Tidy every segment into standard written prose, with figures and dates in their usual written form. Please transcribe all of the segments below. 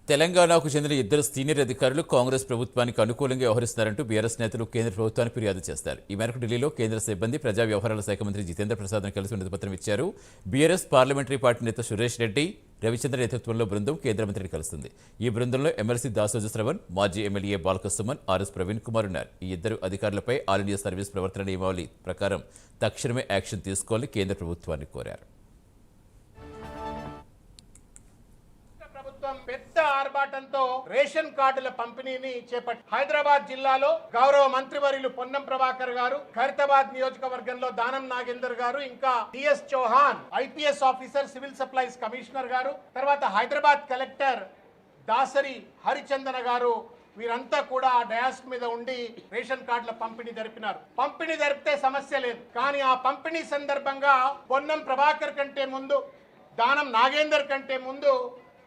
తెలంగాణకు చెందిన ఇద్దరు సీనియర్ అధికారులు కాంగ్రెస్ ప్రభుత్వానికి అనుకూలంగా వ్యవహరిస్తున్నారంటూ బీఆర్ఎస్ నేతలు కేంద్ర ప్రభుత్వానికి ఫిర్యాదు చేస్తారు. ఈ మేరకు ఢిల్లీలో కేంద్ర సిబ్బంది ప్రజా వ్యవహారాల శాఖ మంత్రి జితేంద్ర ప్రసాద్ను కలిసి వినతిపత్రం ఇచ్చారు. బీఆర్ఎస్ పార్లమెంటరీ పార్టీ నేత సురేష్ రెడ్డి, రవిచంద్ర నేతృత్వంలో బృందం కేంద్ర మంత్రిని కలుస్తుంది. ఈ బృందంలో ఎమ్మెల్సీ దాసోజు శ్రవణ్, మాజీ ఎమ్మెల్యే బాలకసుమన్, ఆర్ఎస్ ప్రవీణ్ కుమార్ ఉన్నారు. ఈ ఇద్దరు అధికారులపై ఆల్ ఇండియా సర్వీస్ ప్రవర్తన నియమావళి ప్రకారం తక్షణమే యాక్షన్ తీసుకోవాలని కేంద్ర ప్రభుత్వాన్ని కోరారు. పెద్ద ఆర్భాటంతో రేషన్ కార్డుల పంపిణీని చేపట్టి హైదరాబాద్ జిల్లాలో గౌరవ మంత్రివర్యులు పొన్నం ప్రభాకర్ గారు, ఖైరతాబాద్ నియోజకవర్గంలో దానం నాగేందర్ గారు, ఇంకా TS Chauhan IPS officer, civil supplies commissioner గారు, తర్వాత హైదరాబాద్ కలెక్టర్ దాసరి హరిచందన గారు, వీరంతా కూడా డయాస్ మీద ఉండి రేషన్ కార్డుల పంపిణీ జరిపినారు. పంపిణీ జరిపితే సమస్య లేదు, కానీ ఆ పంపిణీ సందర్భంగా పొన్నం ప్రభాకర్ కంటే ముందు, దానం నాగేందర్ కంటే ముందు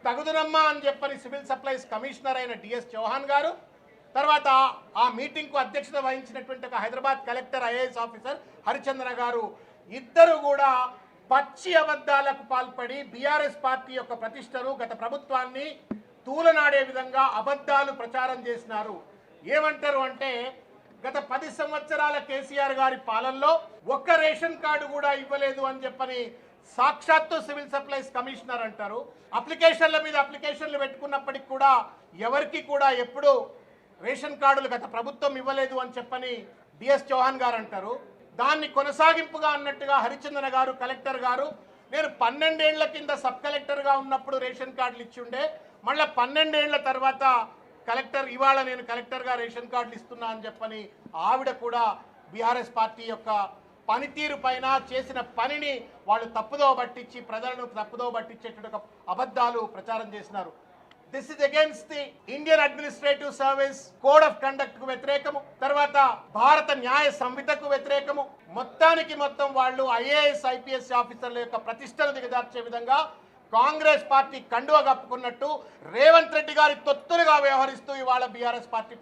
తగుదునమ్మా అని చెప్పని సివిల్ సప్లైస్ కమిషనర్ అయిన టిఎస్ చౌహాన్ గారు, తర్వాత ఆ మీటింగ్కు అధ్యక్షత వహించినటువంటి ఒక Hyderabad collector IAS officer Harishchandra గారు ఇద్దరు కూడా పచ్చి అబద్ధాలకు పాల్పడి బీఆర్ఎస్ పార్టీ యొక్క ప్రతిష్టను, గత ప్రభుత్వాన్ని తూలనాడే విధంగా అబద్ధాలు ప్రచారం చేసినారు. ఏమంటారు అంటే, గత 10 సంవత్సరాల కేసీఆర్ గారి పాలనలో ఒక్క రేషన్ కార్డు కూడా ఇవ్వలేదు అని చెప్పని సాక్షాత్తు సివిల్ సప్లైస్ కమిషనర్ అంటారు. అప్లికేషన్ల మీద అప్లికేషన్లు పెట్టుకున్నప్పటికి కూడా ఎవరికి కూడా ఎప్పుడు రేషన్ కార్డులు గత ప్రభుత్వం ఇవ్వలేదు అని చెప్పని డిఎస్ చౌహాన్ గారు అంటారు. దాన్ని కొనసాగింపుగా అన్నట్టుగా హరిచందన గారు, కలెక్టర్ గారు, నేను 12 ఏళ్ల కింద సబ్ కలెక్టర్గా ఉన్నప్పుడు రేషన్ కార్డులు ఇచ్చి ఉండే, మళ్ళీ 12 ఏళ్ల తర్వాత కలెక్టర్, ఇవాళ నేను కలెక్టర్గా రేషన్ కార్డులు ఇస్తున్నా అని చెప్పని ఆవిడ కూడా బీఆర్ఎస్ పార్టీ యొక్క పనితీరు పైన, చేసిన పనిని వాళ్ళు తప్పుదో పట్టించి ప్రజలను తప్పుదో పట్టించేటువంటి అబద్ధాలు ప్రచారం చేసినారు. This is against the Indian administrative service code of conduct కు వ్యతిరేకము, తర్వాత భారత న్యాయ సంహితకు వ్యతిరేకము. మొత్తానికి మొత్తం వాళ్ళు ఐఏఎస్ ఐపీఎస్ ఆఫీసర్ల యొక్క ప్రతిష్టను దిగజార్చే విధంగా కాంగ్రెస్ పార్టీ కండువ కప్పుకున్నట్టు రేవంత్ రెడ్డి గారి తొత్తులుగా వ్యవహరిస్తూ ఇవాళ బీఆర్ఎస్ పార్టీ